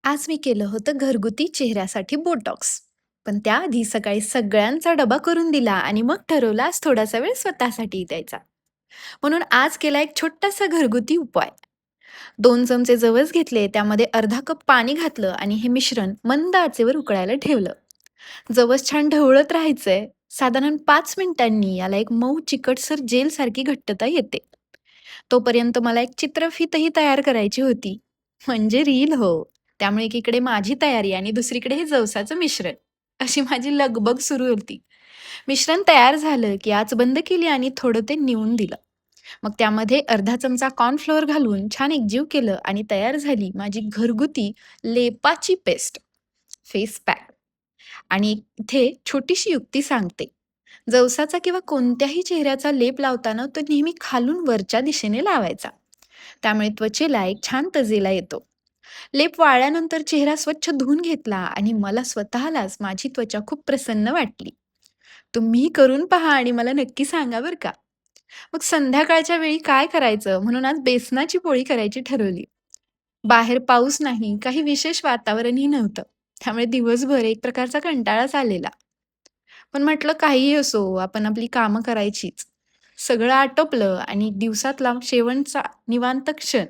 आज मी केलं होतं घरगुती चेहऱ्यासाठी बोटॉक्स. पण त्याआधी सकाळी सगळ्यांचा डबा करून दिला आणि मग ठरवलं आज थोडासा वेळ स्वतःसाठी द्यायचा. म्हणून आज केला एक छोटासा घरगुती उपाय. 2 चमचे जवस घेतले, त्यामध्ये अर्धा कप पाणी घातलं आणि हे मिश्रण मंद आचेवर उकळायला ठेवलं. जवस छान ढवळत राहायचंय. साधारण 5 मिनिटांनी याला एक मऊ चिकटसर जेलसारखी घट्टता येते. तोपर्यंत मला एक चित्रफीतही तयार करायची होती. म्हणजे रील हो. त्यामुळे एकीकडे माझी तयारी आणि दुसरीकडे हे जवसाचं मिश्रण. अशी माझी लगबग सुरू होती. मिश्रण तयार झालं, की आच बंद केली आणि थोडं ते निवून दिलं. मग त्यामध्ये अर्धा चमचा कॉर्नफ्लोअर घालून छान एकजीव केलं आणि तयार झाली माझी घरगुती लेपाची पेस्ट, फेस पॅक. आणि इथे छोटीशी युक्ती सांगते. जवसाचा किंवा कोणत्याही चेहऱ्याचा लेप लावताना तो नेहमी खालून वरच्या दिशेने लावायचा. त्यामुळे त्वचेला एक छान तजेला येतो. लेप वाळल्यानंतर चेहरा स्वच्छ धुवून घेतला आणि मला स्वतःलाच माझी त्वचा खूप प्रसन्न वाटली. तुम्ही करून पहा आणि मला नक्की सांगा बरं का. मग संध्याकाळच्या वेळी काय करायचं म्हणून आज बेसनाची पोळी करायची ठरवली. बाहेर पाऊस नाही, काही विशेष वातावरणही नव्हतं. त्यामुळे दिवसभर एक प्रकारचा कंटाळाच आलेला. पण म्हटलं काहीही असो, आपण आपली कामं करायचीच. सगळं आटोपलं आणि दिवसातला शेवटचा निवांत क्षण.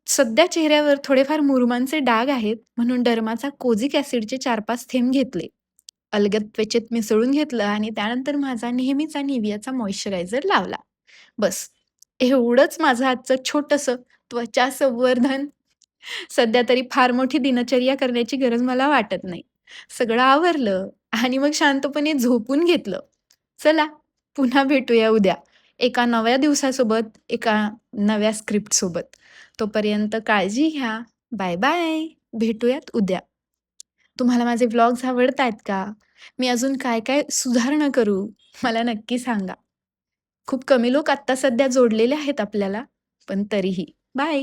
सध्या चेहऱ्यावर थोडेफार मुरुमांचे डाग आहेत, म्हणून डर्माचा कोझिक ॲसिडचे 4-5 थेंब घेतले. अलगद त्वचेत मिसळून घेतलं आणि त्यानंतर माझा नेहमीचा निव्हियाचा मॉइश्चरायझर लावला. बस, एवढंच माझं आजचं छोटंसं त्वचा संवर्धन. सध्या तरी फार मोठी दिनचर्या करण्याची गरज मला वाटत नाही. सगळं आवरलं आणि मग शांतपणे झोपून घेतलं. चला, पुन्हा भेटूया उद्या. एका नव्या दिवसासोबत, एका नव्या स्क्रिप्टसोबत. तोपर्यंत काळजी घ्या. Bye bye. भेटूयात उद्या. तुम्हाला माझे व्लॉग्स आवडतायत का? मी अजून काय-काय सुधारणा करू? मला नक्की सांगा. खूप कमी लोक आत्ता सध्या जोडलेले आहेत आपल्याला, पण तरीही. बाय.